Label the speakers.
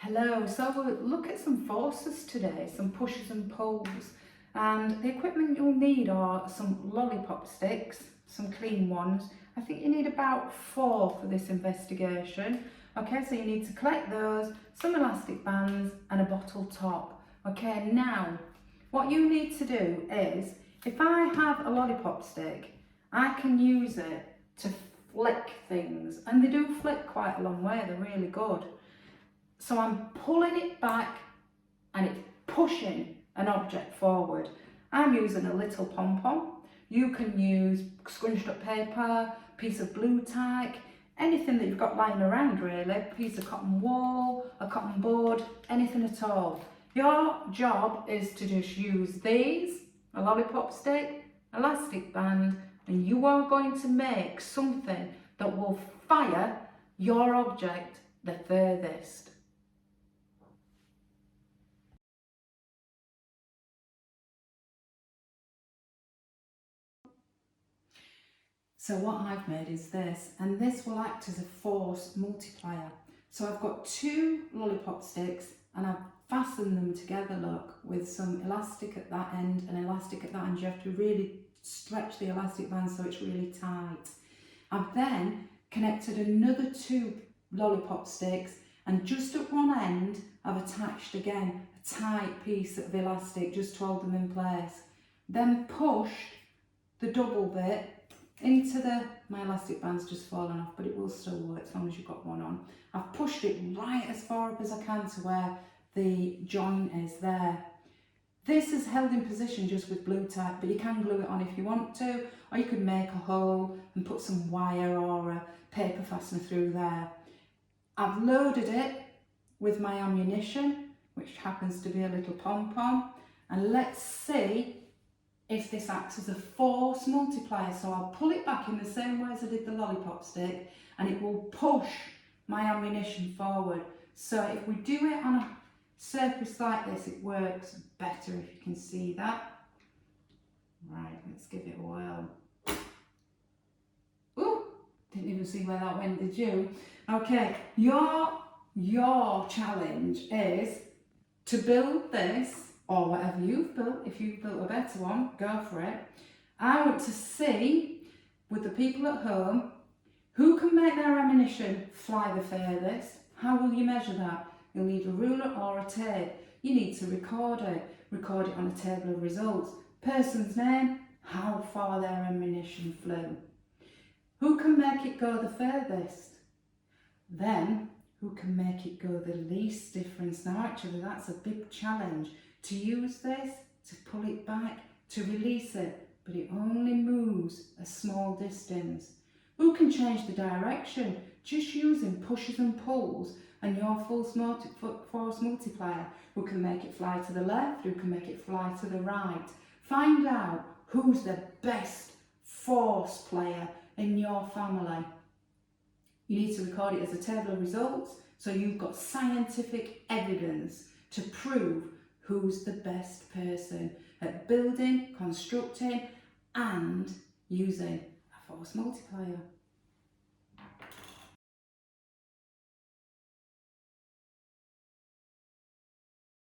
Speaker 1: Hello, so we'll look at some forces today, some pushes and pulls. And the equipment you'll need are some lollipop sticks, some clean ones. I think you need about 4 for this investigation. Okay, so you need to collect those, some elastic bands and a bottle top. Okay, now what you need to do is, if I have a lollipop stick, I can use it to flick things. And they do flick quite a long way, they're really good. So I'm pulling it back and it's pushing an object forward. I'm using a little pom-pom. You can use scrunched up paper, piece of blue tack, anything that you've got lying around really, piece of cotton wool, a cotton board, anything at all. Your job is to just use these, a lollipop stick, elastic band, and you are going to make something that will fire your object the furthest. So what I've made is this, and this will act as a force multiplier. So I've got 2 lollipop sticks and I've fastened them together, look, with some elastic at that end and elastic at that end. You have to really stretch the elastic band so it's really tight. I've then connected another 2 lollipop sticks, and just at one end I've attached again a tight piece of elastic just to hold them in place. Then pushed the double bit into my elastic band's just fallen off, but it will still work as long as you've got one on. I've pushed it right as far up as I can to where the joint is there. This is held in position just with blue tack, but you can glue it on if you want to, or you could make a hole and put some wire or a paper fastener through there. I've loaded it with my ammunition, which happens to be a little pom-pom, and let's see if this acts as a force multiplier. So I'll pull it back in the same way as I did the lollipop stick, and it will push my ammunition forward. So if we do it on a surface like this, it works better, if you can see that. Right, let's give it a whirl. Ooh, didn't even see where that went, did you? Okay, your challenge is to build this, or whatever you've built. If you've built a better one, go for it. I want to see, with the people at home, who can make their ammunition fly the furthest. How will you measure that? You'll need a ruler or a tape. You need to record it on a table of results. Person's name, how far their ammunition flew. Who can make it go the furthest? Then, who can make it go the least difference? Now actually that's a big challenge. To use this, to pull it back, to release it, but it only moves a small distance. Who can change the direction just using pushes and pulls and your force multiplier? Who can make it fly to the left, who can make it fly to the right? Find out who's the best force player in your family. You need to record it as a table of results, so you've got scientific evidence to prove who's the best person at building, constructing and using a force multiplier.